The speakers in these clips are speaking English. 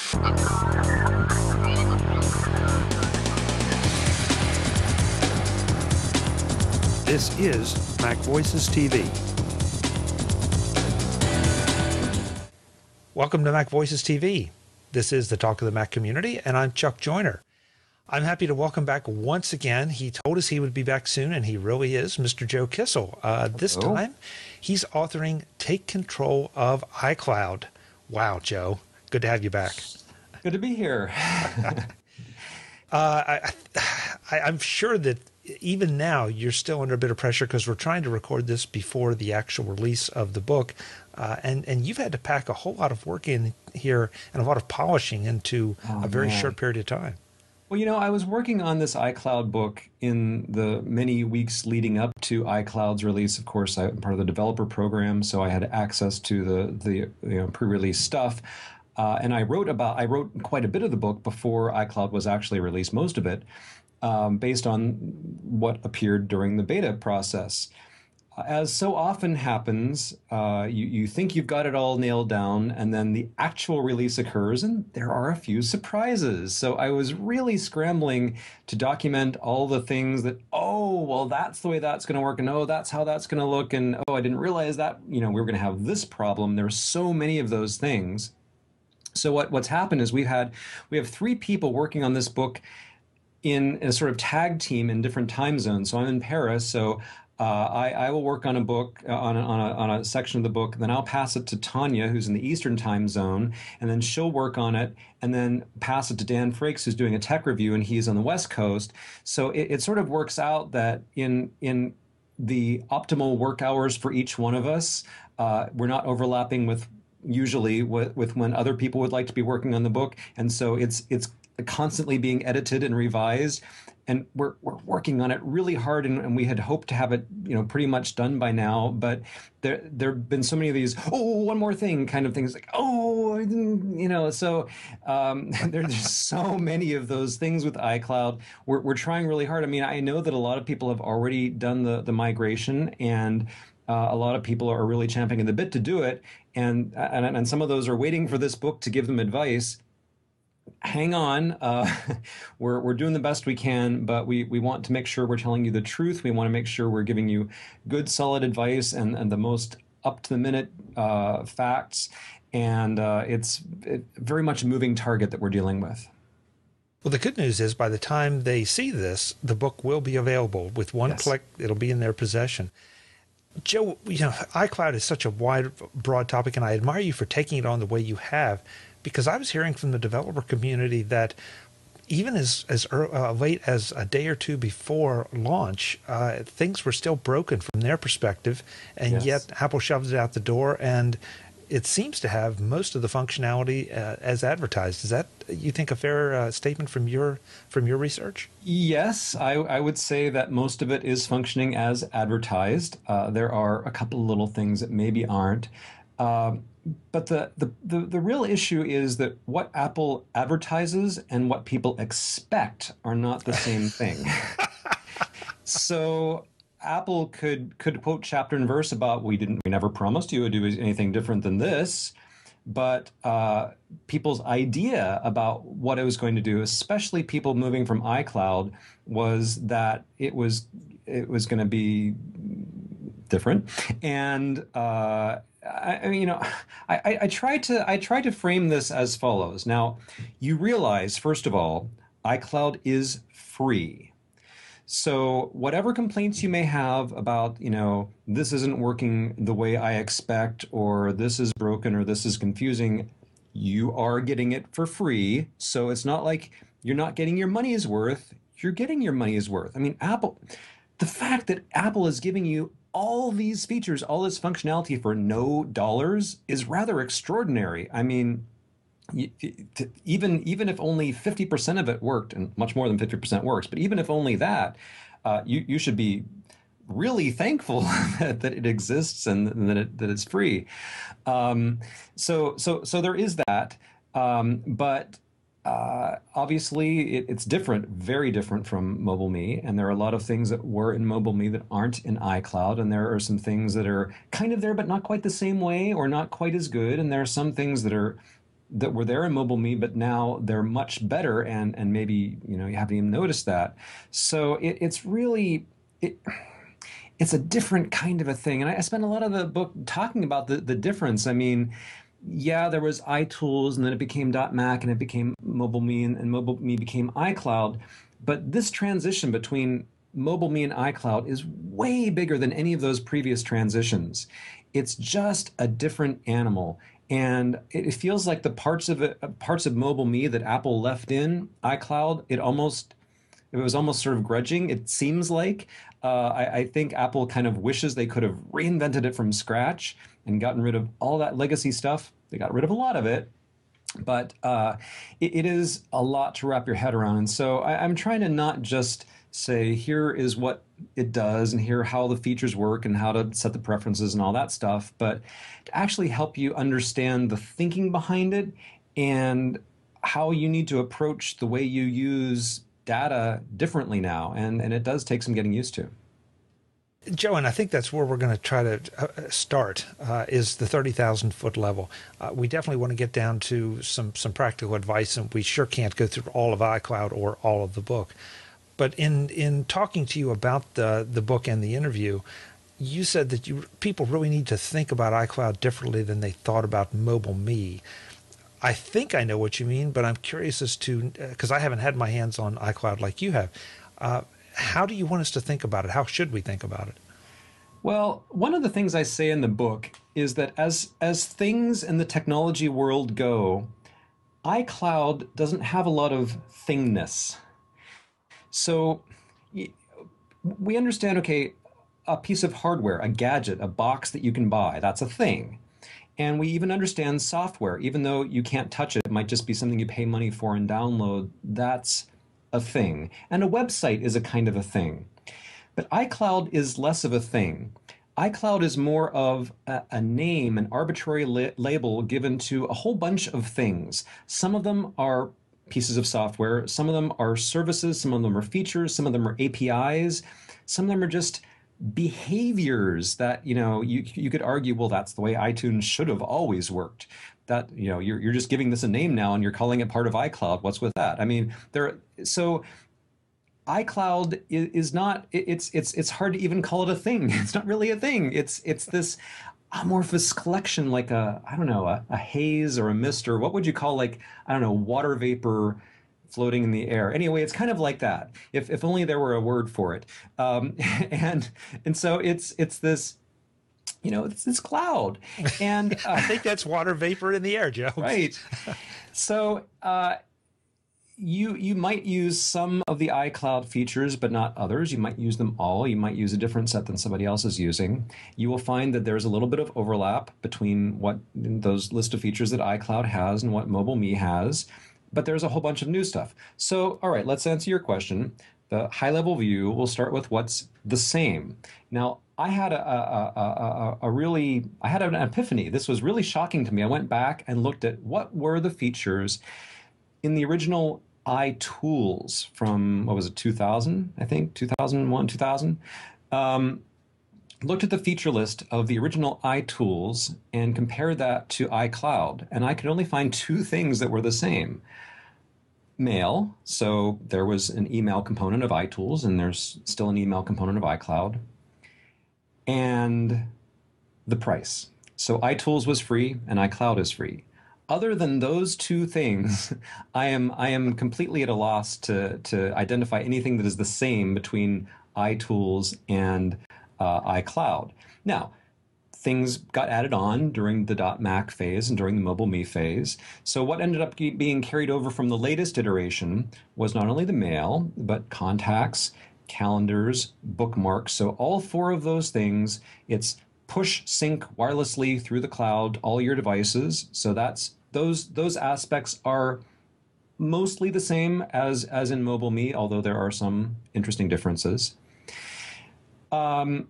This is MacVoices TV. Welcome to MacVoices TV. This is the Talk of the Mac community, and I'm Chuck Joyner. I'm happy to welcome back once again. He told us he would be back soon, and he really is, Mr. Joe Kissell. This time, he's authoring Take Control of iCloud. Wow, Joe. Good to have you back. Good to be here. I'm sure that even now you're still under a bit of pressure because we're trying to record this before the actual release of the book. And you've had to pack a whole lot of work in here and a lot of polishing into a very short period of time. Well, you know, I was working on this iCloud book in the many weeks leading up to iCloud's release. Of course, I'm part of the developer program, so I had access to the pre-release stuff. And I wrote quite a bit of the book before iCloud was actually released, most of it, based on what appeared during the beta process. As so often happens, you think you've got it all nailed down, and then the actual release occurs, and there are a few surprises. So I was really scrambling to document all the things that, oh, well, that's the way that's going to work, and oh, that's how that's going to look, and oh, I didn't realize that, we were going to have this problem. There are so many of those things. So what's happened is we have 3 people working on this book in a sort of tag team in different time zones. So I'm in Paris, so I will work on a book, on a section of the book, then I'll pass it to Tanya, who's in the Eastern time zone, and then she'll work on it, and then pass it to Dan Frakes, who's doing a tech review, and he's on the West Coast. So it sort of works out that in the optimal work hours for each one of us, we're not overlapping with when other people would like to be working on the book, and so it's constantly being edited and revised, and we're working on it really hard, and we had hoped to have it pretty much done by now, but there've been so many of these one more thing kind of things, like so there's just so many of those things with iCloud. We're trying really hard. I mean, I know that a lot of people have already done the migration, and a lot of people are really champing at the bit to do it, and some of those are waiting for this book to give them advice. Hang on, we're doing the best we can, but we want to make sure we're telling you the truth. We want to make sure we're giving you good, solid advice and the most up-to-the-minute facts, and it's very much a moving target that we're dealing with. Well, the good news is by the time they see this, the book will be available. With one click, it'll be in their possession. Joe, iCloud is such a wide, broad topic, and I admire you for taking it on the way you have, because I was hearing from the developer community that even as late as a day or two before launch, things were still broken from their perspective, and yet Apple shoved it out the door, and it seems to have most of the functionality as advertised. Is that, you think, a fair statement from your research? Yes, I would say that most of it is functioning as advertised. There are a couple of little things that maybe aren't. But the real issue is that what Apple advertises and what people expect are not the same thing. So Apple could quote chapter and verse about we never promised you would do anything different than this, but people's idea about what it was going to do, especially people moving from iCloud, was that it was going to be different. And I try to frame this as follows. Now, you realize, first of all, iCloud is free. So whatever complaints you may have about, this isn't working the way I expect, or this is broken, or this is confusing, you are getting it for free. So it's not like you're not getting your money's worth. You're getting your money's worth. I mean, the fact that Apple is giving you all these features, all this functionality for no dollars is rather extraordinary. I mean, even if only 50% of it worked, and much more than 50% works, but even if only that, you should be really thankful that it exists and that it's free. So there is that, but obviously it's different, very different from MobileMe, and there are a lot of things that were in MobileMe that aren't in iCloud, and there are some things that are kind of there but not quite the same way or not quite as good, and there are some things that are that were there in MobileMe, but now they're much better, and maybe you haven't even noticed that. So it's really it's a different kind of a thing, and I spent a lot of the book talking about the difference. I mean, yeah, there was iTools, and then it became .Mac, and it became MobileMe, and MobileMe became iCloud. But this transition between MobileMe and iCloud is way bigger than any of those previous transitions. It's just a different animal. And it feels like the parts of MobileMe that Apple left in iCloud, it was almost sort of grudging. It seems like I think Apple kind of wishes they could have reinvented it from scratch and gotten rid of all that legacy stuff. They got rid of a lot of it, but it is a lot to wrap your head around. And so I'm trying to not just say, here is what it does and here how the features work and how to set the preferences and all that stuff, but to actually help you understand the thinking behind it and how you need to approach the way you use data differently now. And it does take some getting used to. Joe, and I think that's where we're going to try to start, is the 30,000-foot level. We definitely want to get down to some practical advice, and we sure can't go through all of iCloud or all of the book. But in talking to you about the book and the interview, you said that people really need to think about iCloud differently than they thought about MobileMe. I think I know what you mean, but I'm curious as to, because I haven't had my hands on iCloud like you have, how do you want us to think about it? How should we think about it? Well, one of the things I say in the book is that as things in the technology world go, iCloud doesn't have a lot of thingness. So we understand, okay, a piece of hardware, a gadget, a box that you can buy, that's a thing. And we even understand software, even though you can't touch it, it might just be something you pay money for and download, that's a thing. And a website is a kind of a thing. But iCloud is less of a thing. iCloud is more of a name, an arbitrary label given to a whole bunch of things. Some of them are pieces of software, some of them are services, some of them are features, some of them are APIs, some of them are just behaviors that you could argue, well, that's the way iTunes should have always worked. That you're just giving this a name now and you're calling it part of iCloud. What's with that? I mean, so iCloud is not. It's hard to even call it a thing. It's not really a thing. It's this amorphous collection, like a haze or a mist, or what would you call, like, I don't know, water vapor floating in the air. Anyway, it's kind of like that. If only there were a word for it. And so it's this. It's this cloud, and I think that's water vapor in the air, Joe. Right. So you might use some of the iCloud features, but not others. You might use them all. You might use a different set than somebody else is using. You will find that there's a little bit of overlap between what those list of features that iCloud has and what MobileMe has, but there's a whole bunch of new stuff. So, all right, let's answer your question. The high-level view, we'll start with what's the same. Now, I had an epiphany. This was really shocking to me. I went back and looked at what were the features in the original iTools from, what was it, 2000, I think, 2001, 2000. Looked at the feature list of the original iTools and compared that to iCloud. And I could only find two things that were the same. Mail, so there was an email component of iTools, and there's still an email component of iCloud. And the price. So iTools was free and iCloud is free. Other than those two things, I am completely at a loss to identify anything that is the same between iTools and iCloud. Now, things got added on during the .Mac phase and during the MobileMe phase. So what ended up being carried over from the latest iteration was not only the mail, but contacts, calendars, bookmarks. So all four of those things, it's push sync wirelessly through the cloud, all your devices. So that's those aspects are mostly the same as in MobileMe, although there are some interesting differences. And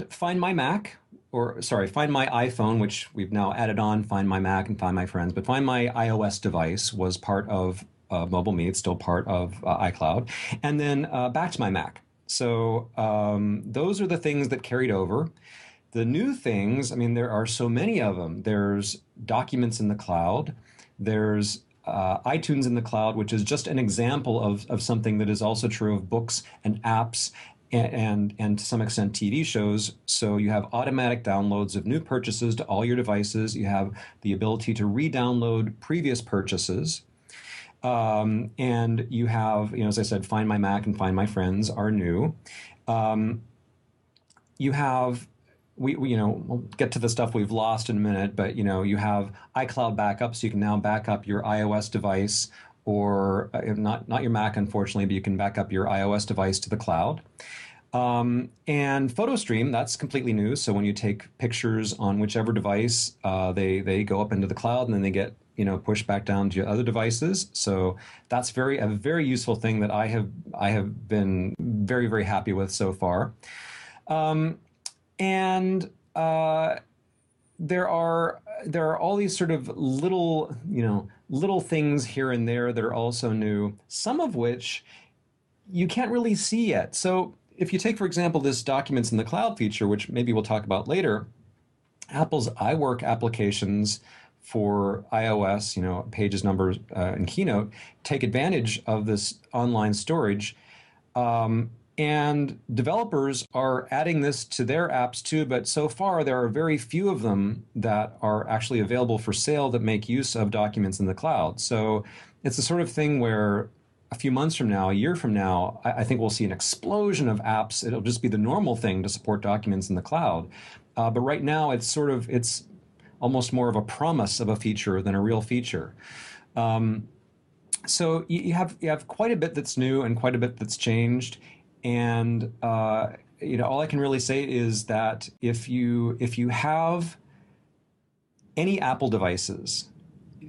Find My Mac, Find My iPhone, which we've now added on, Find My Mac and Find My Friends, but Find My iOS device was part of MobileMe. It's still part of iCloud. And then Back to My Mac. So those are the things that carried over. The new things, I mean, there are so many of them. There's documents in the cloud. There's iTunes in the cloud, which is just an example of something that is also true of books and apps and to some extent TV shows. So you have automatic downloads of new purchases to all your devices. You have the ability to re-download previous purchases. And you have, as I said, Find My Mac and Find My Friends are new. You have, we'll get to the stuff we've lost in a minute, but you have iCloud backup, so you can now back up your iOS device, or not your Mac, unfortunately, but you can back up your iOS device to the cloud. And PhotoStream, that's completely new. So when you take pictures on whichever device, they go up into the cloud, and then they get pushed back down to your other devices. So that's a very useful thing that I have been very, very happy with so far. And there are all these sort of little things here and there that are also new, some of which you can't really see yet. So if you take, for example, this Documents in the Cloud feature, which maybe we'll talk about later, Apple's iWork applications for iOS, Pages, Numbers, and Keynote, take advantage of this online storage. And developers are adding this to their apps too, but so far there are very few of them that are actually available for sale that make use of Documents in the Cloud. So it's the sort of thing where a few months from now, a year from now, I think we'll see an explosion of apps. It'll just be the normal thing to support Documents in the Cloud. But right now it's almost more of a promise of a feature than a real feature. So you have quite a bit that's new and quite a bit that's changed. And all I can really say is that if you have any Apple devices,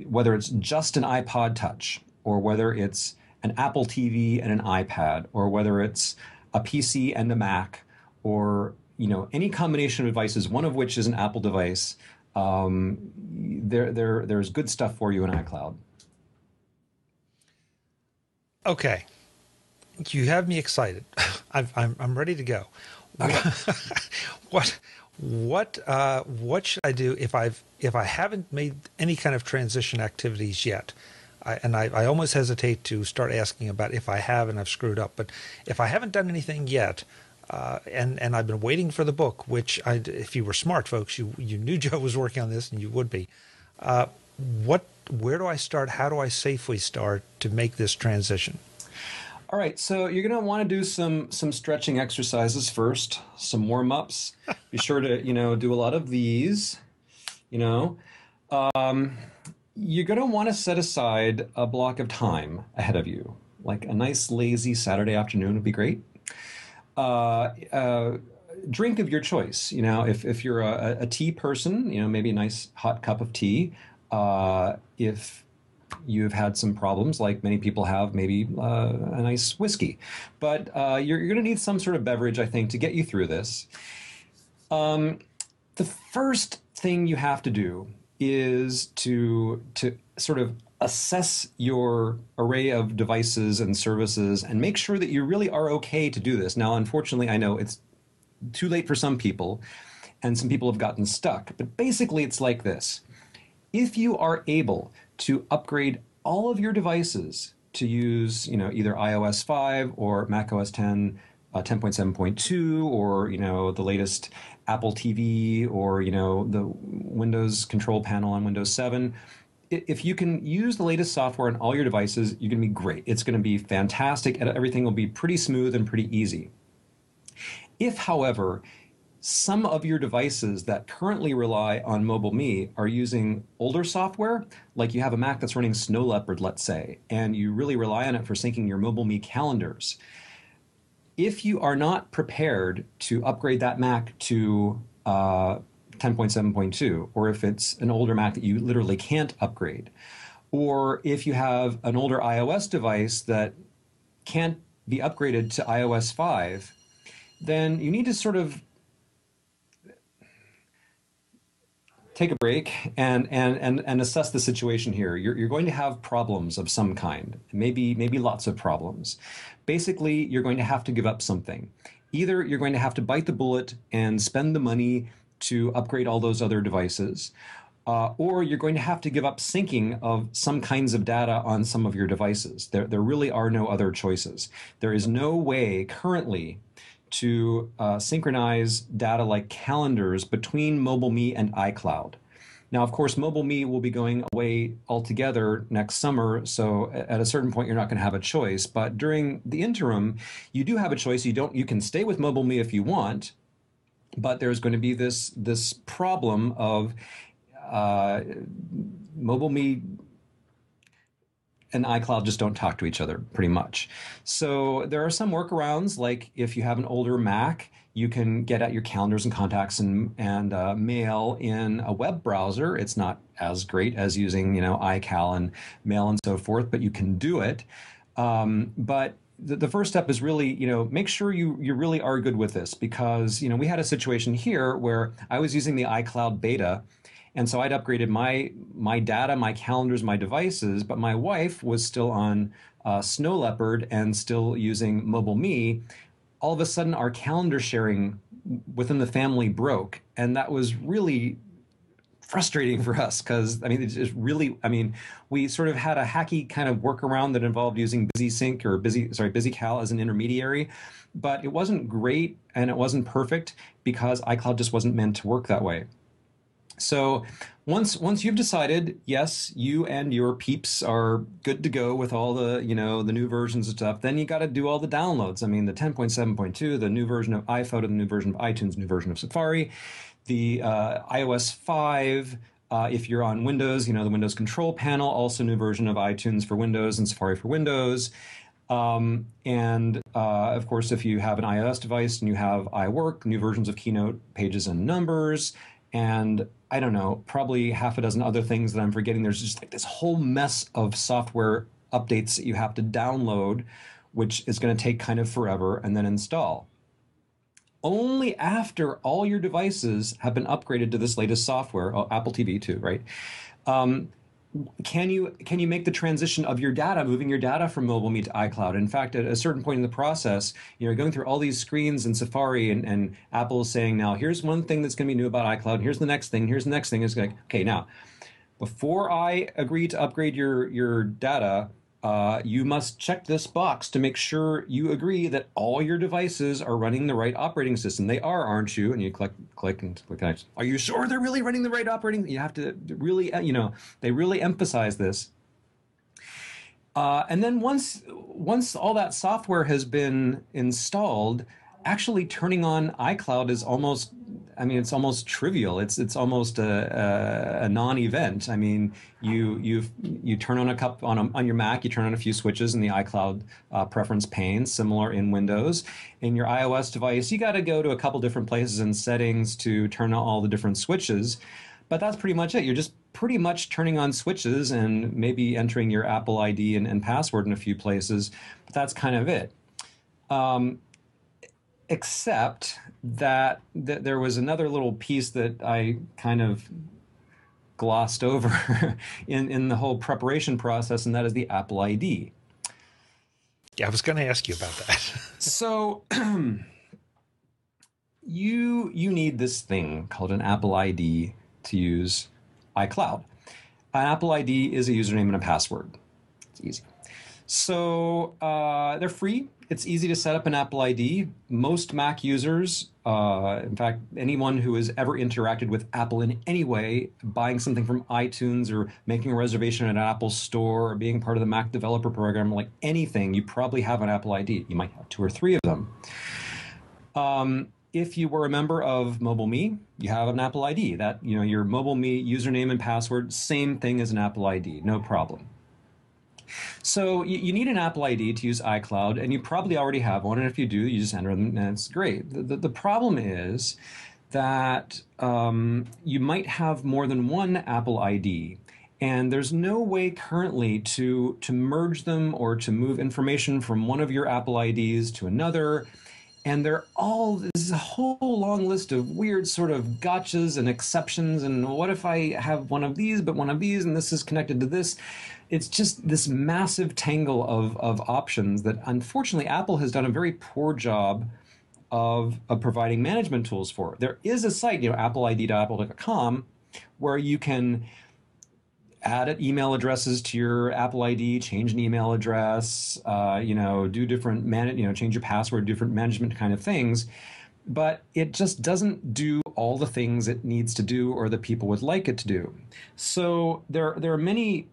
whether it's just an iPod Touch, or whether it's an Apple TV and an iPad, or whether it's a PC and a Mac, or any combination of devices, one of which is an Apple device, there's good stuff for you in iCloud. Okay. You have me excited. I'm ready to go. Okay. What should I do if I haven't made any kind of transition activities yet? I almost hesitate to start asking about if I have and I've screwed up. But if I haven't done anything yet, and I've been waiting for the book, which if you were smart, folks, you knew Joe was working on this, and you would be. Where do I start? How do I safely start to make this transition? All right, so you're going to want to do some stretching exercises first, some warm-ups. Be sure to do a lot of these. You're going to want to set aside a block of time ahead of you, like a nice lazy Saturday afternoon would be great. Drink of your choice. If you're a tea person, maybe a nice hot cup of tea. If you've had some problems, like many people have, maybe a nice whiskey. But you're going to need some sort of beverage, I think, to get you through this. The first thing you have to do is to sort of assess your array of devices and services and make sure that you really are okay to do this. Now, unfortunately, I know it's too late for some people, and some people have gotten stuck. But basically, it's like this. If you are able to upgrade all of your devices to use, either iOS 5 or macOS 10, 10.7.2, or, the latest Apple TV, or, the Windows control panel on Windows 7, if you can use the latest software on all your devices, you're going to be great. It's going to be fantastic, and everything will be pretty smooth and pretty easy. If, however, some of your devices that currently rely on MobileMe are using older software, like you have a Mac that's running Snow Leopard, let's say, and you really rely on it for syncing your MobileMe calendars, if you are not prepared to upgrade that Mac to 10.7.2, or if it's an older Mac that you literally can't upgrade, or if you have an older iOS device that can't be upgraded to iOS 5, then you need to sort of take a break and assess the situation here. You're going to have problems of some kind, maybe lots of problems. Basically, you're going to have to give up something. Either you're going to have to bite the bullet and spend the money to upgrade all those other devices. Or you're going to have to give up syncing of some kinds of data on some of your devices. There really are no other choices. There is no way currently to synchronize data like calendars between MobileMe and iCloud. Now, of course, MobileMe will be going away altogether next summer, so at a certain point, you're not going to have a choice. But during the interim, you do have a choice. You can stay with MobileMe if you want, but there's going to be this problem of MobileMe and iCloud just don't talk to each other pretty much. So there are some workarounds, like if you have an older Mac, you can get at your calendars and contacts and mail in a web browser. It's not as great as using, iCal and Mail and so forth, but you can do it. But the first step is really, make sure you really are good with this, because, we had a situation here where I was using the iCloud beta, and so I'd upgraded my data, my calendars, my devices, but my wife was still on Snow Leopard and still using MobileMe. All of a sudden, our calendar sharing within the family broke, and that was really frustrating for us because, we sort of had a hacky kind of workaround that involved using BusySync or BusyCal as an intermediary, but it wasn't great and it wasn't perfect because iCloud just wasn't meant to work that way. So once you've decided, yes, you and your peeps are good to go with all the, the new versions of stuff, then you got to do all the downloads. I mean, the 10.7.2, the new version of iPhoto, the new version of iTunes, new version of Safari, the iOS 5, if you're on Windows, the Windows Control Panel, also new version of iTunes for Windows and Safari for Windows. Of course, if you have an iOS device and you have iWork, new versions of Keynote, Pages, and Numbers, and I don't know, probably half a dozen other things that I'm forgetting. There's just like this whole mess of software updates that you have to download, which is going to take kind of forever, and then install. Only after all your devices have been upgraded to this latest software, Apple TV too, right? Can you make the transition of your data, moving your data from MobileMe to iCloud? In fact, at a certain point in the process, you're going through all these screens in Safari, and Apple is saying, now, here's one thing that's going to be new about iCloud. Here's the next thing. Here's the next thing. It's like, okay, now, before I agree to upgrade your data, you must check this box to make sure you agree that all your devices are running the right operating system. They are, aren't you? And you click and click. Are you sure they're really running the right operating? You have to really, they really emphasize this. And then once all that software has been installed, actually turning on iCloud is almost, it's almost trivial. It's almost a non-event. I mean, you turn on on your Mac, you turn on a few switches in the iCloud preference pane, similar in Windows. In your iOS device, you got to go to a couple different places in settings to turn on all the different switches. But that's pretty much it. You're just pretty much turning on switches and maybe entering your Apple ID and password in a few places. But that's kind of it. Except that there was another little piece that I kind of glossed over in the whole preparation process, and that is the Apple ID. Yeah, I was going to ask you about that. So you need this thing called an Apple ID to use iCloud. An Apple ID is a username and a password. It's easy. So they're free. It's easy to set up an Apple ID. Most Mac users, in fact, anyone who has ever interacted with Apple in any way, buying something from iTunes or making a reservation at an Apple store or being part of the Mac developer program, like anything, you probably have an Apple ID. You might have 2 or 3 of them. If you were a member of MobileMe, you have an Apple ID. That, your MobileMe username and password, same thing as an Apple ID, no problem. So you need an Apple ID to use iCloud, and you probably already have one, and if you do, you just enter them, and it's great. The problem is that you might have more than one Apple ID, and there's no way currently to merge them or to move information from one of your Apple IDs to another. And there's a whole long list of weird sort of gotchas and exceptions. And what if I have one of these, but one of these, and this is connected to this? It's just this massive tangle of options that, unfortunately, Apple has done a very poor job of providing management tools for. There is a site, appleid.apple.com, where you can add email addresses to your Apple ID, change an email address, do different change your password, different management kind of things. But it just doesn't do all the things it needs to do or that people would like it to do. So there are many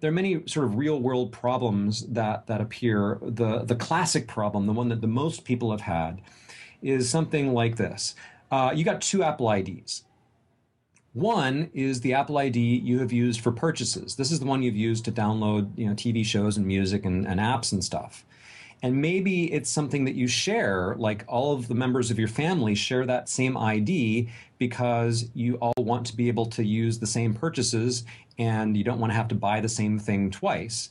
sort of real world problems that appear. The classic problem, the one that the most people have had, is something like this. You got two Apple IDs. One is the Apple ID you have used for purchases. This is the one you've used to download TV shows and music and apps and stuff. And maybe it's something that you share, like all of the members of your family share that same ID because you all want to be able to use the same purchases and you don't want to have to buy the same thing twice.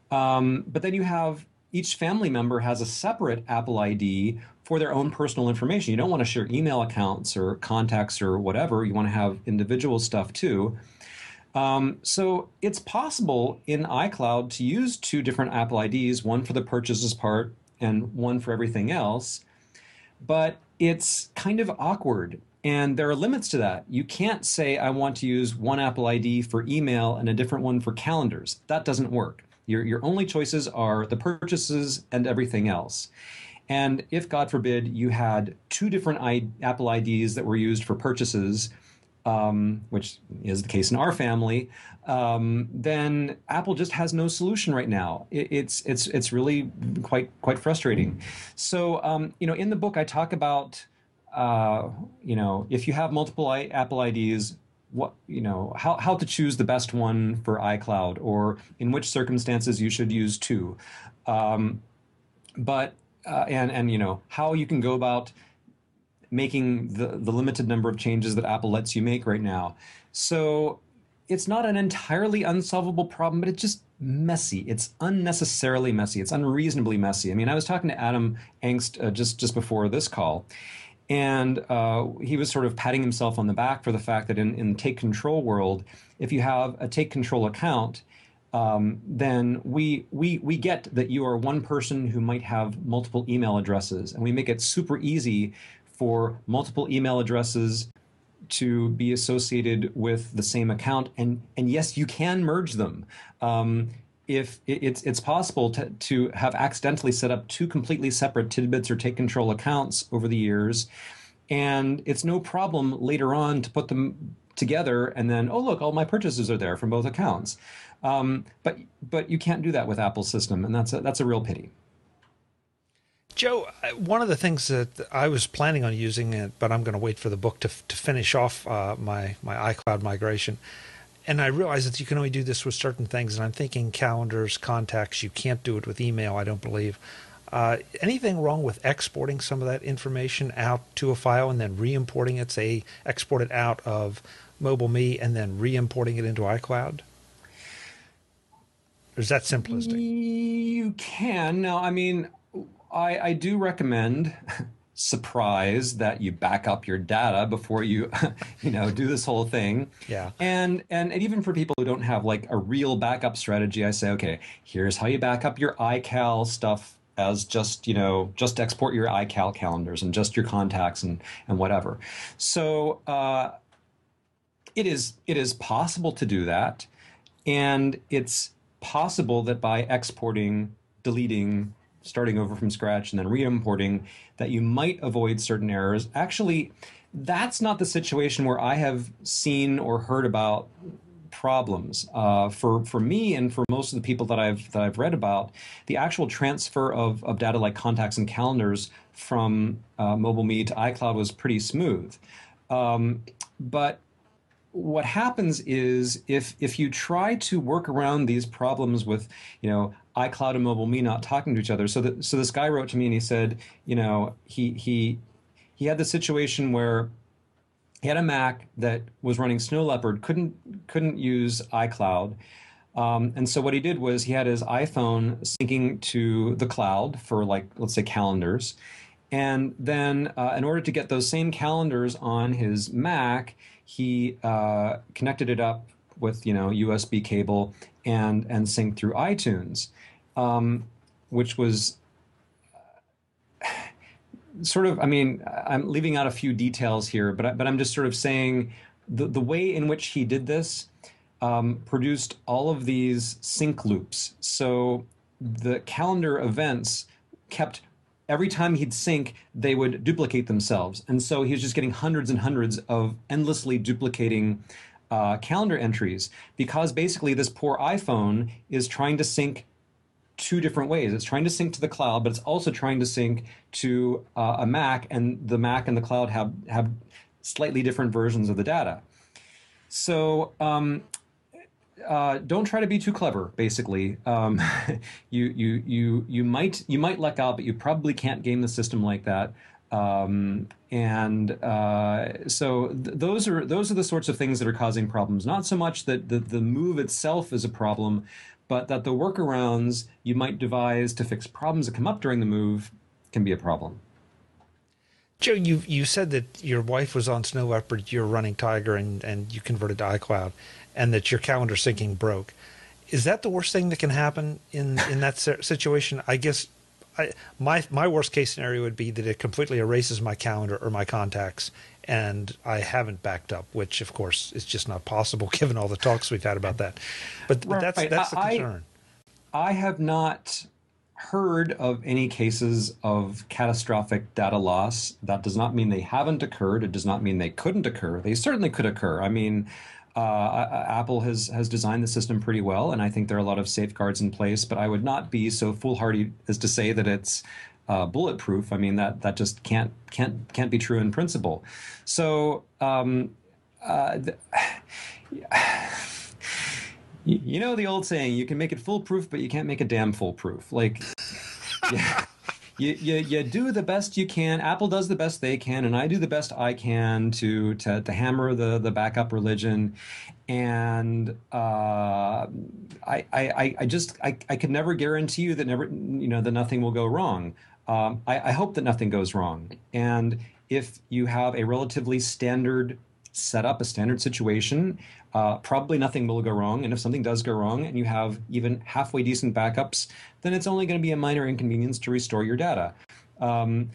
But then you have each family member has a separate Apple ID for their own personal information. You don't want to share email accounts or contacts or whatever. You want to have individual stuff too. So it's possible in iCloud to use two different Apple IDs, one for the purchases part and one for everything else, but it's kind of awkward. And there are limits to that. You can't say, I want to use one Apple ID for email and a different one for calendars. That doesn't work. Your only choices are the purchases and everything else. And if, God forbid, you had two different Apple IDs that were used for purchases, which is the case in our family, then Apple just has no solution right now. It's really quite frustrating. So in the book I talk about if you have multiple Apple IDs, how to choose the best one for iCloud, or in which circumstances you should use two, and how you can go about making the limited number of changes that Apple lets you make right now. So it's not an entirely unsolvable problem, but it's just messy. It's unnecessarily messy. It's unreasonably messy. I mean, I was talking to Adam Engst just before this call, and he was sort of patting himself on the back for the fact that in the Take Control world, if you have a Take Control account, then we get that you are one person who might have multiple email addresses, and we make it super easy for multiple email addresses to be associated with the same account. And yes, you can merge them. If it's possible to have accidentally set up two completely separate Tidbits or Take Control accounts over the years, and it's no problem later on to put them together and then, oh look, all my purchases are there from both accounts. But you can't do that with Apple's system, and that's a real pity. Joe, one of the things that I was planning on using it, but I'm going to wait for the book to finish off my iCloud migration. And I realize that you can only do this with certain things. And I'm thinking calendars, contacts, you can't do it with email, I don't believe. Anything wrong with exporting some of that information out to a file and then re-importing it, say export it out of MobileMe and then re-importing it into iCloud? Or is that simplistic? You can. No, I mean, I do recommend, surprise, that you back up your data before you, do this whole thing. Yeah. And even for people who don't have like a real backup strategy, I say, okay, here's how you back up your iCal stuff as just export your iCal calendars and just your contacts and whatever. So it is possible to do that. And it's possible that by exporting, deleting, starting over from scratch and then re-importing, that you might avoid certain errors. Actually, that's not the situation where I have seen or heard about problems. For me and for most of the people that I've read about, the actual transfer of data like contacts and calendars from MobileMe to iCloud was pretty smooth. But what happens is if you try to work around these problems with, iCloud and MobileMe not talking to each other. So this guy wrote to me and he said, he had the situation where he had a Mac that was running Snow Leopard, couldn't use iCloud. And so what he did was he had his iPhone syncing to the cloud for, like, let's say calendars. And then in order to get those same calendars on his Mac, he connected it up with, USB cable and synced through iTunes, which was sort of, I mean, I'm leaving out a few details here, but I'm just sort of saying the way in which he did this produced all of these sync loops. So the calendar events kept, every time he'd sync, they would duplicate themselves. And so he was just getting hundreds and hundreds of endlessly duplicating calendar entries, because basically this poor iPhone is trying to sync two different ways. It's trying to sync to the cloud, but it's also trying to sync to a Mac, and the Mac and the cloud have slightly different versions of the data. So don't try to be too clever. Basically, you might luck out, but you probably can't game the system like that. So those are the sorts of things that are causing problems. Not so much that the move itself is a problem, but that the workarounds you might devise to fix problems that come up during the move can be a problem. Joe, you said that your wife was on Snow Leopard, you're running Tiger, and you converted to iCloud, and that your calendar syncing broke. Is that the worst thing that can happen in that situation? I guess my worst case scenario would be that it completely erases my calendar or my contacts, and I haven't backed up, which of course is just not possible given all the talks we've had about that. But that's the concern. I have not heard of any cases of catastrophic data loss. That does not mean they haven't occurred. It does not mean they couldn't occur. They certainly could occur. I mean, Apple has designed the system pretty well, and I think there are a lot of safeguards in place, but I would not be so foolhardy as to say that it's bulletproof. I mean, that just can't be true in principle. So you know the old saying, you can make it foolproof, but you can't make it damn foolproof. Like, yeah. You do the best you can. Apple does the best they can, and I do the best I can to hammer the backup religion. And I could never guarantee you that that nothing will go wrong. I hope that nothing goes wrong. And if you have a relatively standard setup, a standard situation, probably nothing will go wrong. And if something does go wrong and you have even halfway decent backups, then it's only going to be a minor inconvenience to restore your data. I'm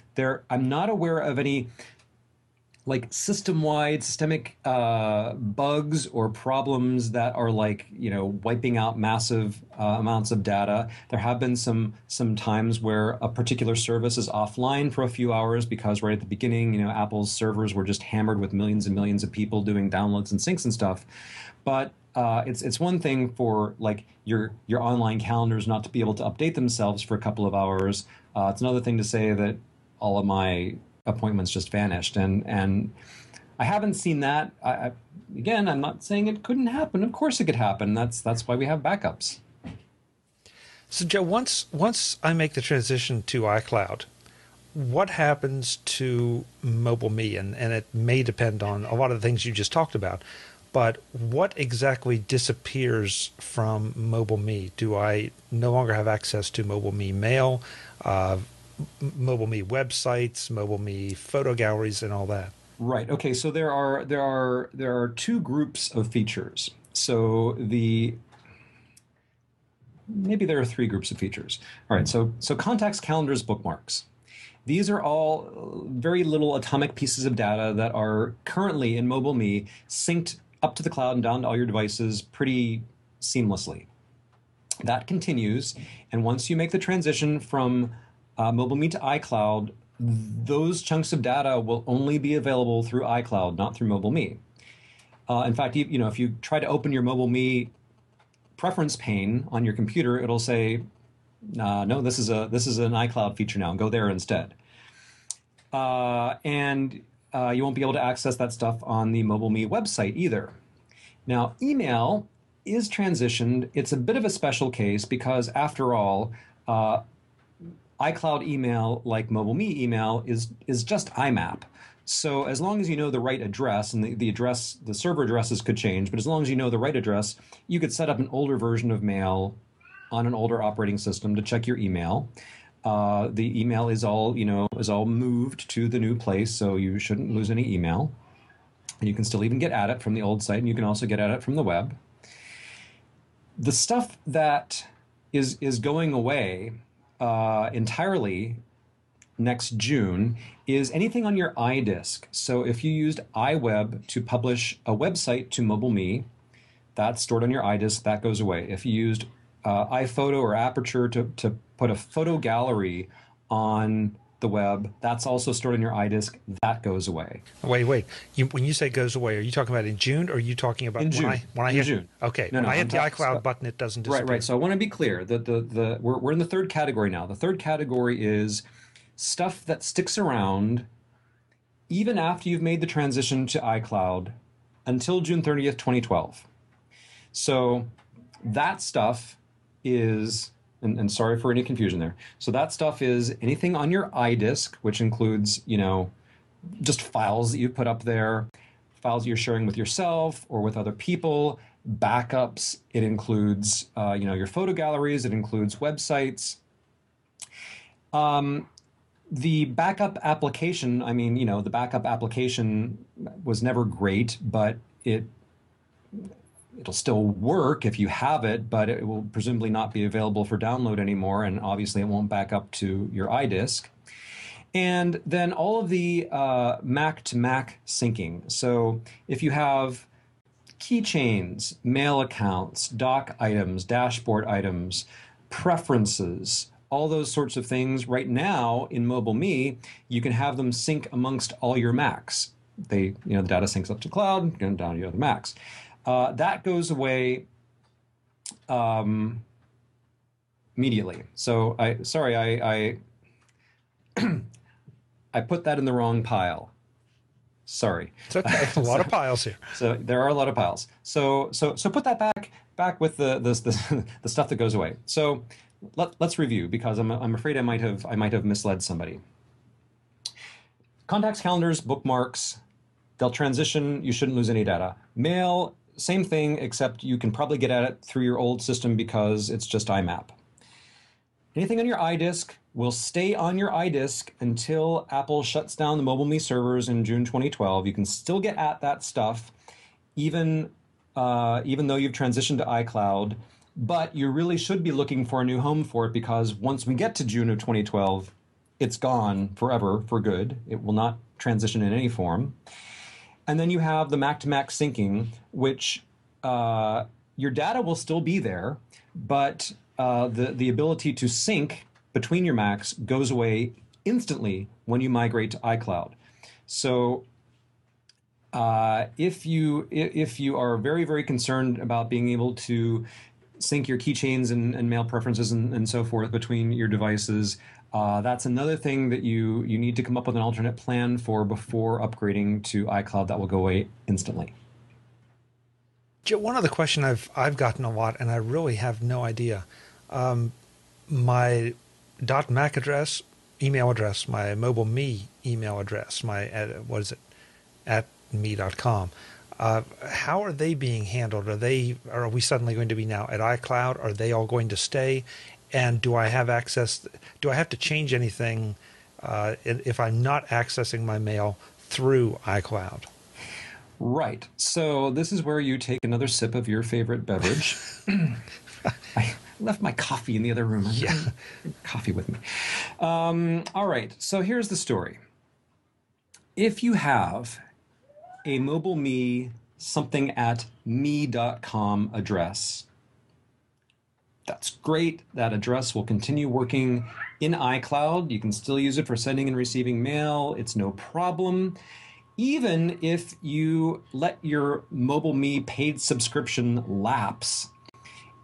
not aware of any like systemic bugs or problems that are like, wiping out massive amounts of data. There have been some times where a particular service is offline for a few hours because right at the beginning, Apple's servers were just hammered with millions and millions of people doing downloads and syncs and stuff. But it's one thing for like your online calendars not to be able to update themselves for a couple of hours. It's another thing to say that all of my appointments just vanished, and I haven't seen that. Again, I'm not saying it couldn't happen. Of course it could happen. That's why we have backups. So Joe, once I make the transition to iCloud, what happens to MobileMe? And it may depend on a lot of the things you just talked about, but what exactly disappears from MobileMe? Do I no longer have access to MobileMe Mail, MobileMe websites, MobileMe photo galleries, and all that? Right. Okay. So there are two groups of features. So maybe there are three groups of features. All right. So contacts, calendars, bookmarks. These are all very little atomic pieces of data that are currently in MobileMe synced up to the cloud and down to all your devices pretty seamlessly. That continues, and once you make the transition from MobileMe to iCloud, those chunks of data will only be available through iCloud, not through MobileMe. In fact, if you try to open your MobileMe preference pane on your computer, it'll say, "No, this is an iCloud feature now. Go there instead." And you won't be able to access that stuff on the MobileMe website either. Now, email is transitioned. It's a bit of a special case because, after all, iCloud email, like MobileMe email, is just IMAP. So as long as you know the right address, and the server addresses could change, but as long as you know the right address, you could set up an older version of mail on an older operating system to check your email. The email is all moved to the new place, so you shouldn't lose any email. And you can still even get at it from the old site, and you can also get at it from the web. The stuff that is going away entirely next June is anything on your iDisk. So if you used iWeb to publish a website to MobileMe, that's stored on your iDisk, that goes away. If you used iPhoto or Aperture to put a photo gallery on the web, that's also stored on your iDisk, that goes away. Wait. When you say goes away, are you talking about in June, or are you talking about in June? When I in hit, June. Okay, no, when I hit the I'm iCloud button, it doesn't disappear. Right. So I want to be clear that we're in the third category now. The third category is stuff that sticks around even after you've made the transition to iCloud until June 30th, 2012. So that stuff is, and sorry for any confusion there. So that stuff is anything on your iDisk, which includes, just files that you put up there, files you're sharing with yourself or with other people, backups. It includes, your photo galleries. It includes websites. The backup application, the backup application was never great, but it'll still work if you have it, but it will presumably not be available for download anymore, and obviously it won't back up to your iDisk. And then all of the Mac to Mac syncing. So if you have keychains, mail accounts, dock items, dashboard items, preferences, all those sorts of things, right now in MobileMe, you can have them sync amongst all your Macs. The data syncs up to cloud and down to your other Macs. That goes away immediately. So I put that in the wrong pile. Sorry. It's okay. A lot of piles here. So there are a lot of piles. So put that back with the stuff that goes away. So let's review, because I'm afraid I might have misled somebody. Contacts, calendars, bookmarks, they'll transition. You shouldn't lose any data. Mail, same thing, except you can probably get at it through your old system because it's just IMAP. Anything on your iDisk will stay on your iDisk until Apple shuts down the MobileMe servers in June 2012. You can still get at that stuff, even though you've transitioned to iCloud, but you really should be looking for a new home for it, because once we get to June of 2012, it's gone forever for good. It will not transition in any form. And then you have the Mac-to-Mac syncing, which your data will still be there, but the ability to sync between your Macs goes away instantly when you migrate to iCloud. So if you are very, very concerned about being able to sync your keychains and mail preferences and so forth between your devices, that's another thing that you need to come up with an alternate plan for before upgrading to iCloud. That will go away instantly. Joe, one other question I've gotten a lot, and I really have no idea. My .mac address, email address, my MobileMe email address, my at me.com. How are they being handled? Are we suddenly going to be now at iCloud? Are they all going to stay? And do I have access? Do I have to change anything if I'm not accessing my mail through iCloud? Right. So this is where you take another sip of your favorite beverage. I left my coffee in the other room. Yeah. Coffee with me. All right. So here's the story. If you have a MobileMe something at me.com address, that's great. That address will continue working in iCloud. You can still use it for sending and receiving mail. It's no problem. Even if you let your MobileMe paid subscription lapse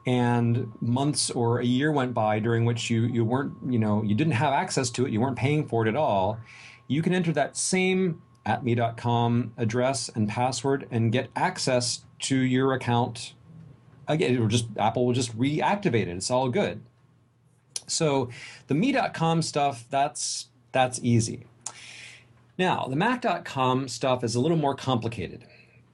and months or a year went by during which you weren't, you didn't have access to it, you weren't paying for it at all, you can enter that same @me.com address and password and get access to your account. Again, Apple will just reactivate it. It's all good. So the me.com stuff, that's easy. Now, the Mac.com stuff is a little more complicated.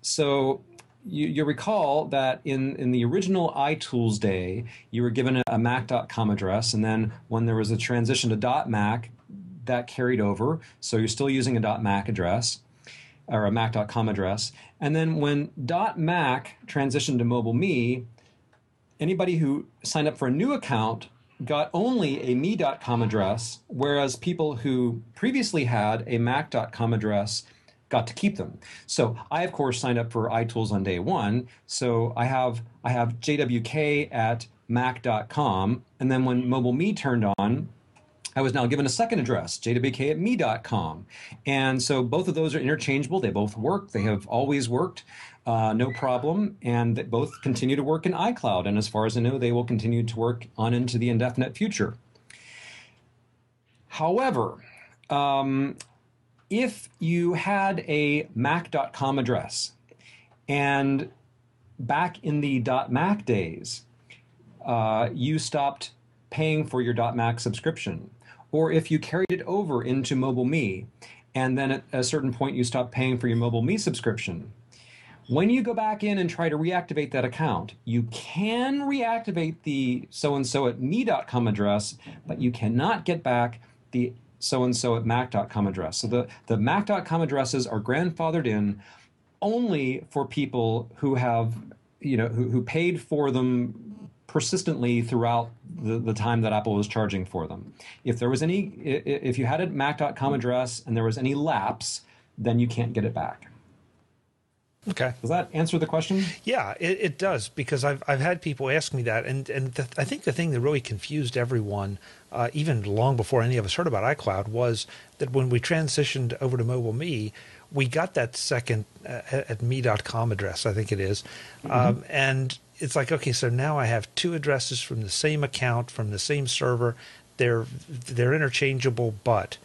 So you recall that in the original iTools day, you were given a Mac.com address, and then when there was a transition to .Mac, that carried over. So you're still using a .Mac address or a Mac.com address. And then when .Mac transitioned to MobileMe, anybody who signed up for a new account got only a me.com address, whereas people who previously had a mac.com address got to keep them. So I, of course, signed up for iTools on day one. So I have JWK at mac.com. And then when MobileMe turned on, I was now given a second address, jwk at me.com. And so both of those are interchangeable. They both work. They have always worked, no problem. And they both continue to work in iCloud. And as far as I know, they will continue to work on into the indefinite future. However, if you had a mac.com address and back in the .mac days, you stopped paying for your .mac subscription, or if you carried it over into MobileMe and then at a certain point you stopped paying for your MobileMe subscription, when you go back in and try to reactivate that account, you can reactivate the so-and-so at me.com address, but you cannot get back the so-and-so at mac.com address. So the mac.com addresses are grandfathered in only for people who have, who paid for them persistently throughout the time that Apple was charging for them. If you had a mac.com address and there was any lapse, then you can't get it back. Okay. Does that answer the question? Yeah, it does, because I've had people ask me that, and I think the thing that really confused everyone, even long before any of us heard about iCloud, was that when we transitioned over to MobileMe, we got that second at me.com address, I think it is, and it's like, okay, so now I have two addresses from the same account, from the same server. They're interchangeable, but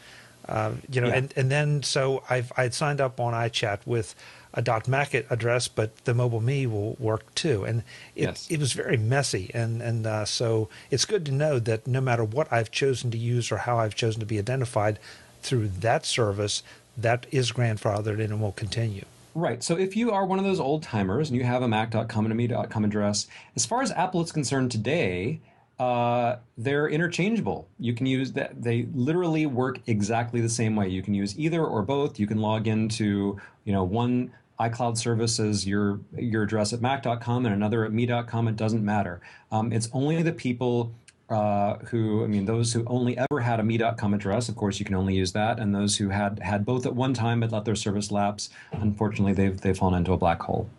and then so I'd signed up on iChat with a .mac address, but the MobileMe will work too, and it was very messy, and so it's good to know that no matter what I've chosen to use or how I've chosen to be identified through that service, that is grandfathered in and will continue. Right. So if you are one of those old timers and you have a mac.com and a me.com address, as far as Apple is concerned today, they're interchangeable. You can use that. They literally work exactly the same way. You can use either or both. You can log into, one iCloud service as your address at mac.com and another at me.com. It doesn't matter. It's only the people those who only ever had a me.com address, of course, you can only use that. And those who had both at one time but let their service lapse, unfortunately, they've fallen into a black hole.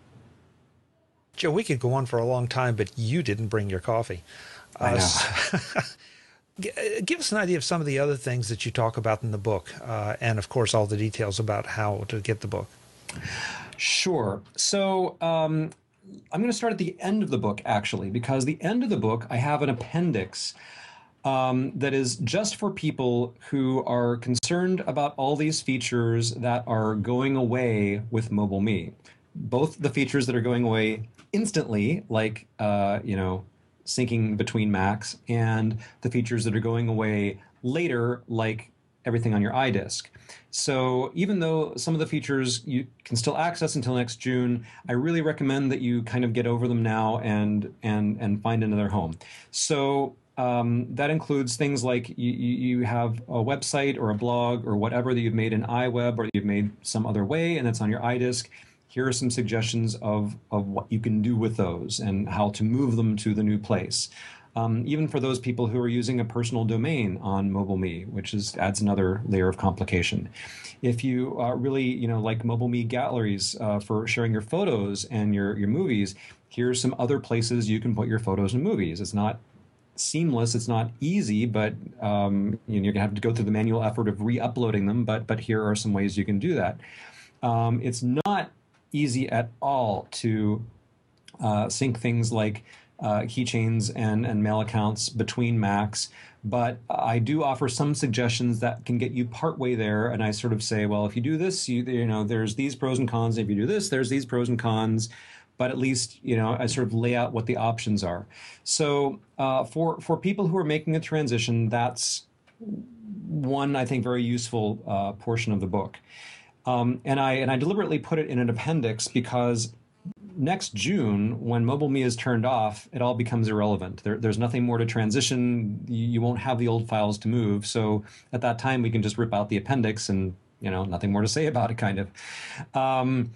Joe, we could go on for a long time, but you didn't bring your coffee. I know. Give us an idea of some of the other things that you talk about in the book, and of course, all the details about how to get the book. Sure. So I'm going to start at the end of the book, actually, because the end of the book, I have an appendix that is just for people who are concerned about all these features that are going away with MobileMe. Both the features that are going away instantly, like, syncing between Macs, and the features that are going away later, like everything on your iDisk. So even though some of the features you can still access until next June, I really recommend that you kind of get over them now and find another home. So that includes things like you have a website or a blog or whatever that you've made in iWeb or you've made some other way, and it's on your iDisk. Here are some suggestions of what you can do with those and how to move them to the new place. Even for those people who are using a personal domain on MobileMe, which adds another layer of complication. If you really like MobileMe galleries for sharing your photos and your movies, here's some other places you can put your photos and movies. It's not seamless, it's not easy, but you're gonna have to go through the manual effort of re-uploading them. But here are some ways you can do that. It's not easy at all to sync things like keychains and mail accounts between Macs, but I do offer some suggestions that can get you partway there. And I sort of say, well, if you do this, there's these pros and cons. If you do this, there's these pros and cons. But at least, I sort of lay out what the options are. So for people who are making a transition, that's one, I think, very useful portion of the book. And I deliberately put it in an appendix because next June, when MobileMe is turned off, it all becomes irrelevant. There's nothing more to transition. You won't have the old files to move. So at that time, we can just rip out the appendix and, nothing more to say about it, kind of.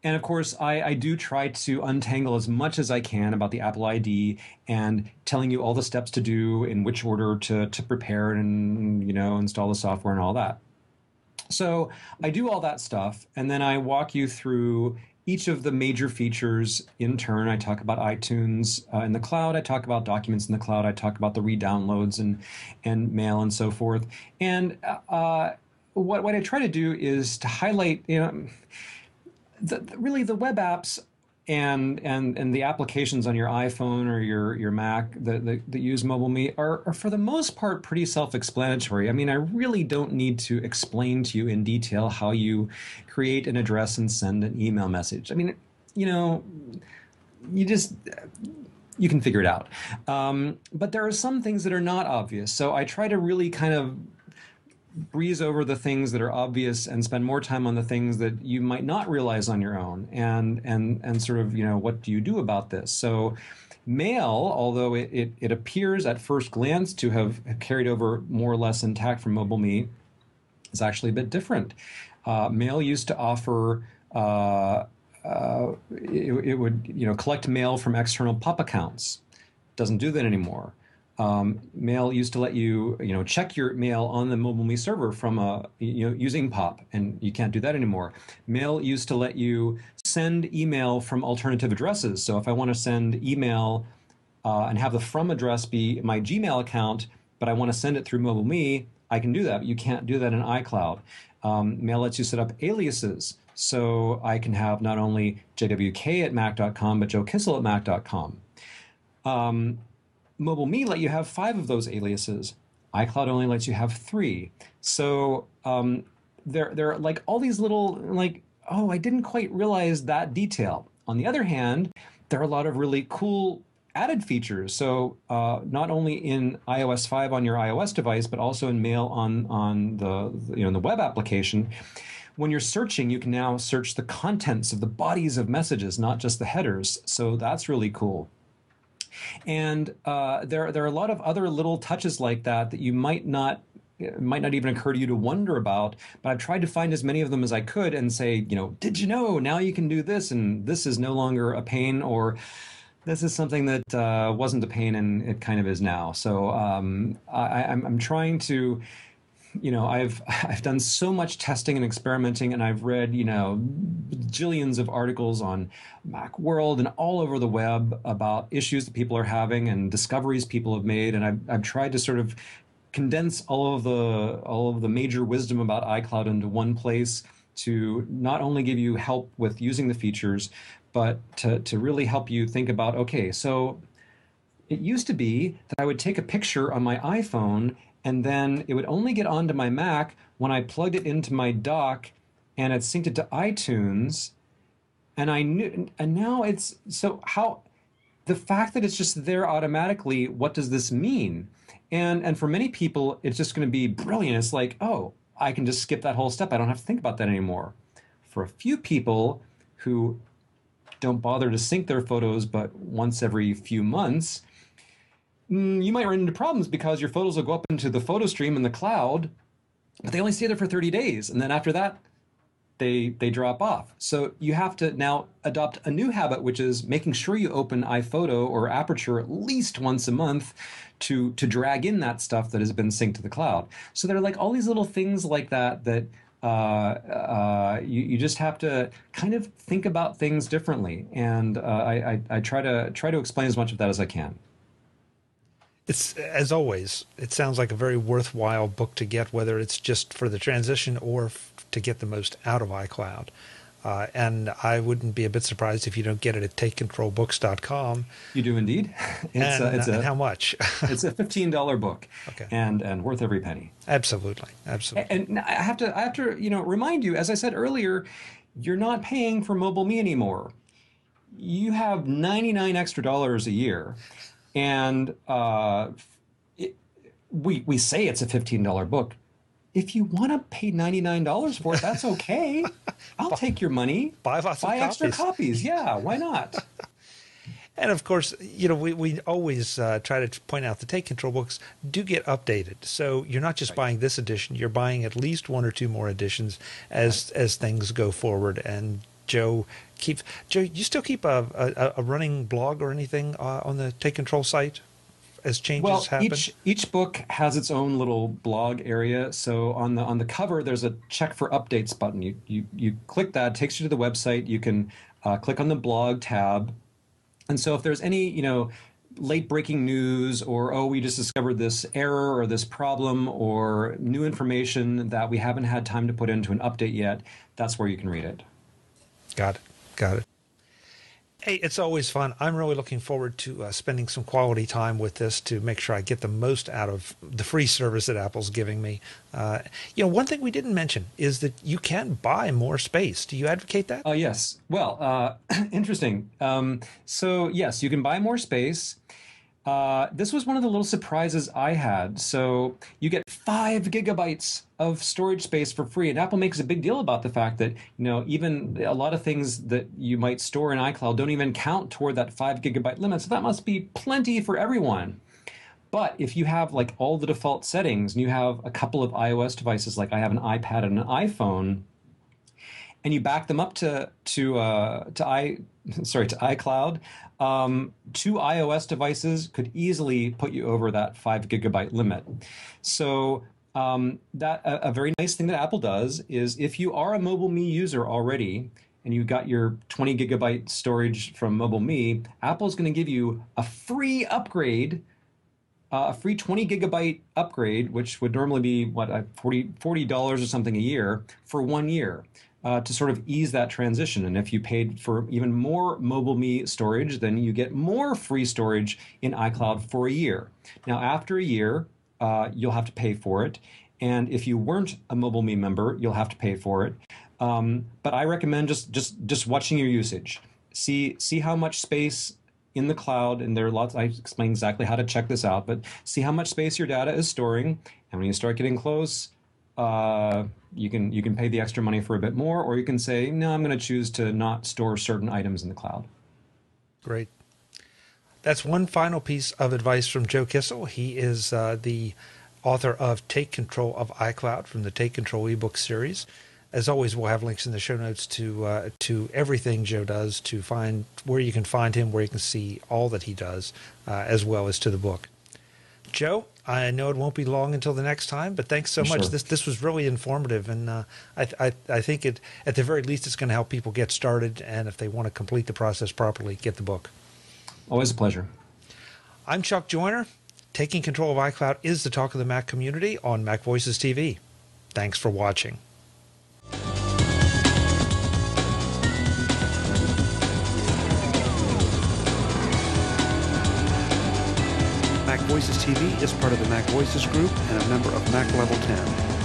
And of course, I do try to untangle as much as I can about the Apple ID and telling you all the steps to do, in which order to prepare and, install the software and all that. So I do all that stuff, and then I walk you through each of the major features in turn. I talk about iTunes in the cloud. I talk about documents in the cloud. I talk about the re-downloads and mail and so forth. And what I try to do is to highlight, really the web apps and the applications on your iPhone or your Mac that use MobileMe are for the most part pretty self-explanatory. I mean, I really don't need to explain to you in detail how you create an address and send an email message. I mean, you can figure it out. But there are some things that are not obvious. So I try to really kind of breeze over the things that are obvious and spend more time on the things that you might not realize on your own, and sort of, what do you do about this? So mail, although it appears at first glance to have carried over more or less intact from MobileMe, is actually a bit different. Mail used to offer it would collect mail from external POP accounts. Doesn't do that anymore. Mail used to let you, check your mail on the MobileMe server from using POP, and you can't do that anymore. Mail used to let you send email from alternative addresses. So if I want to send email and have the from address be my Gmail account, but I want to send it through MobileMe, I can do that. But you can't do that in iCloud. Mail lets you set up aliases. So I can have not only jwk@mac.com, but joekissell@mac.com. MobileMe let you have 5 of those aliases. iCloud only lets you have 3. So there are like all these little, I didn't quite realize that detail. On the other hand, there are a lot of really cool added features. So not only in iOS 5 on your iOS device, but also in Mail on the web application. When you're searching, you can now search the contents of the bodies of messages, not just the headers. So that's really cool. And there are a lot of other little touches like that you might not even occur to you to wonder about, but I've tried to find as many of them as I could and say, did you know now you can do this, and this is no longer a pain, or this is something that wasn't a pain and it kind of is now. So I'm trying to, I've done so much testing and experimenting, and I've read, jillions of articles on Macworld and all over the web about issues that people are having and discoveries people have made, and I've tried to sort of condense all of the major wisdom about iCloud into one place to not only give you help with using the features, but to really help you think about, okay, so it used to be that I would take a picture on my iPhone and then it would only get onto my Mac when I plugged it into my dock and it synced it to iTunes. And I knew, and now it's, so how, the fact that it's just there automatically, what does this mean? And for many people, it's just going to be brilliant. It's like, oh, I can just skip that whole step. I don't have to think about that anymore. For a few people who don't bother to sync their photos but once every few months, you might run into problems because your photos will go up into the photo stream in the cloud, but they only stay there for 30 days. And then after that, they drop off. So you have to now adopt a new habit, which is making sure you open iPhoto or Aperture at least once a month to drag in that stuff that has been synced to the cloud. So there are like all these little things like that you just have to kind of think about things differently. And I try to explain as much of that as I can. It's, as always, it sounds like a very worthwhile book to get, whether it's just for the transition or to get the most out of iCloud. And I wouldn't be a bit surprised if you don't get it at takecontrolbooks.com. You do indeed. And how much? It's a $15 book, okay, and worth every penny. Absolutely, absolutely. And I have to remind you, as I said earlier, you're not paying for MobileMe anymore. You have $99 extra a year. And we say it's a $15 book. If you want to pay $99 for it, that's okay. I'll take your money. Buy extra copies. Yeah, why not? And of course, we always try to point out the Take Control books do get updated. So you're not just buying this edition; you're buying at least 1 or 2 more editions as things go forward. And Joe keeps. Joe, you still keep a running blog or anything on the Take Control site as changes happen? Each book has its own little blog area. So on the cover, there's a check for updates button. You click that, it takes you to the website. You can click on the blog tab, and so if there's any late breaking news, or we just discovered this error or this problem or new information that we haven't had time to put into an update yet, that's where you can read it. Got it. Hey, it's always fun. I'm really looking forward to spending some quality time with this to make sure I get the most out of the free service that Apple's giving me. One thing we didn't mention is that you can buy more space. Do you advocate that? Yes. Well, interesting. So yes, you can buy more space. This was one of the little surprises I had. So you get 5 gigabytes of storage space for free, and Apple makes a big deal about the fact that even a lot of things that you might store in iCloud don't even count toward that 5 gigabyte limit. So that must be plenty for everyone. But if you have like all the default settings, and you have a couple of iOS devices, like I have an iPad and an iPhone, and you back them up to iCloud, 2 iOS devices could easily put you over that 5 gigabyte limit. So that a very nice thing that Apple does is, if you are a MobileMe user already and you got your 20 gigabyte storage from MobileMe, Apple's going to give you a free upgrade, a free 20 gigabyte upgrade, which would normally be $40 or something a year, for 1 year. To sort of ease that transition. And if you paid for even more MobileMe storage, then you get more free storage in iCloud for a year. Now, after a year, you'll have to pay for it. And if you weren't a MobileMe member, you'll have to pay for it. But I recommend just watching your usage. See how much space in the cloud, and there are lots, I explain exactly how to check this out, but see how much space your data is storing. And when you start getting close, you can pay the extra money for a bit more, or you can say, no, I'm going to choose to not store certain items in the cloud. Great. That's one final piece of advice from Joe Kissell. He is the author of Take Control of iCloud from the Take Control ebook series. As always, we'll have links in the show notes to everything Joe does, to find where you can find him, where you can see all that he does, as well as to the book. Joe, I know it won't be long until the next time, but thanks so much. Sure. This was really informative, and I think it, at the very least, it's going to help people get started, and if they want to complete the process properly, get the book. Always a pleasure. I'm Chuck Joyner. Taking Control of iCloud is the talk of the Mac community on MacVoices TV. Thanks for watching. MacVoices TV is part of the MacVoices group and a member of Mac Level 10.